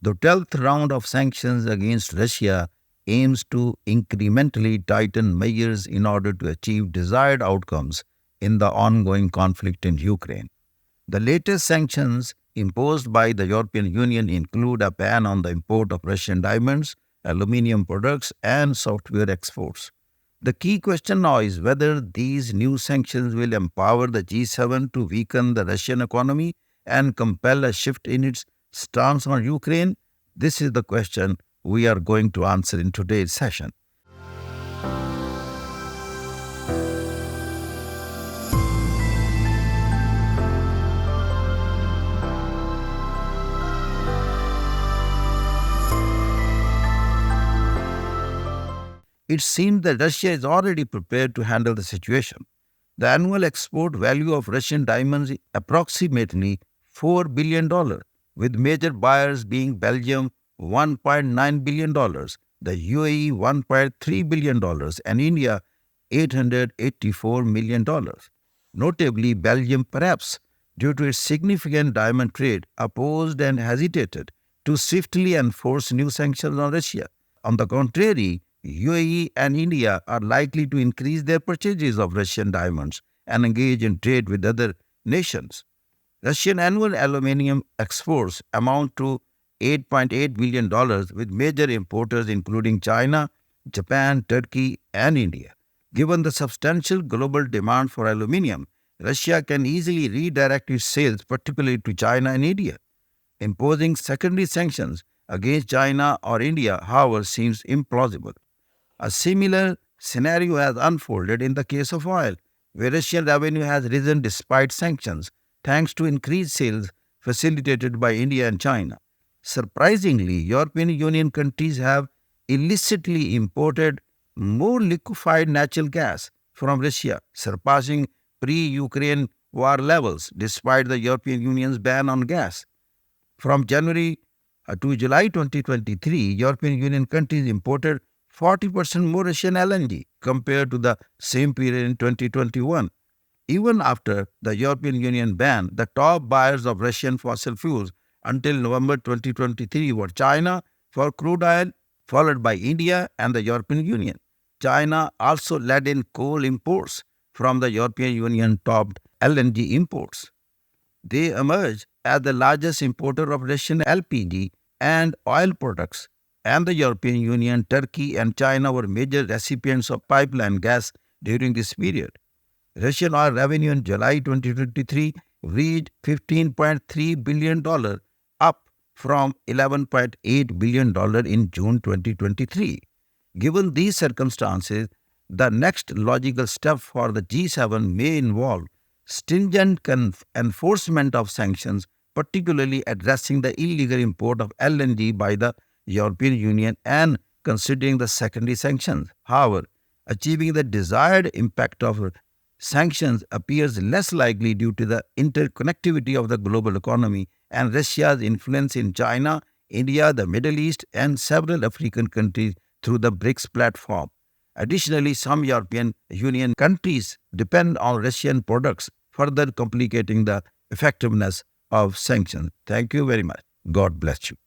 The 12th round of sanctions against Russia aims to incrementally tighten measures in order to achieve desired outcomes in the ongoing conflict in Ukraine. The latest sanctions imposed by the European Union include a ban on the import of Russian diamonds, aluminium products, and software exports. The key question now is whether these new sanctions will empower the G7 to weaken the Russian economy and compel a shift in its stance on Ukraine. This is the question we are going to answer in today's session. It seems that Russia is already prepared to handle the situation. The annual export value of Russian diamonds is approximately $4 billion, with major buyers being Belgium $1.9 billion, the UAE $1.3 billion, and India $884 million. Notably, Belgium, perhaps due to its significant diamond trade, opposed and hesitated to swiftly enforce new sanctions on Russia. On the contrary, UAE and India are likely to increase their purchases of Russian diamonds and engage in trade with other nations. Russian annual aluminium exports amount to $8.8 billion, with major importers including China, Japan, Turkey, and India. Given the substantial global demand for aluminium, Russia can easily redirect its sales, particularly to China and India. Imposing secondary sanctions against China or India, however, seems implausible. A similar scenario has unfolded in the case of oil, where Russian revenue has risen despite sanctions, thanks to increased sales facilitated by India and China. Surprisingly, European Union countries have illicitly imported more liquefied natural gas from Russia, surpassing pre-Ukraine war levels, despite the European Union's ban on gas. From January to July 2023, European Union countries imported 40% more Russian LNG compared to the same period in 2021. Even after the European Union ban, the top buyers of Russian fossil fuels until November 2023 were China for crude oil, followed by India and the European Union. China also led in coal imports from the European Union topped LNG imports. They emerged as the largest importer of Russian LPG and oil products, and the European Union, Turkey, and China were major recipients of pipeline gas during this period. Russian oil revenue in July 2023 reached $15.3 billion, up from $11.8 billion in June 2023. Given these circumstances, the next logical step for the G7 may involve stringent enforcement of sanctions, particularly addressing the illegal import of LNG by the European Union and considering the secondary sanctions. However, achieving the desired impact of sanctions appears less likely due to the interconnectivity of the global economy and Russia's influence in China, India, the Middle East, and several African countries through the BRICS platform. Additionally, some European Union countries depend on Russian products, further complicating the effectiveness of sanctions. Thank you very much. God bless you.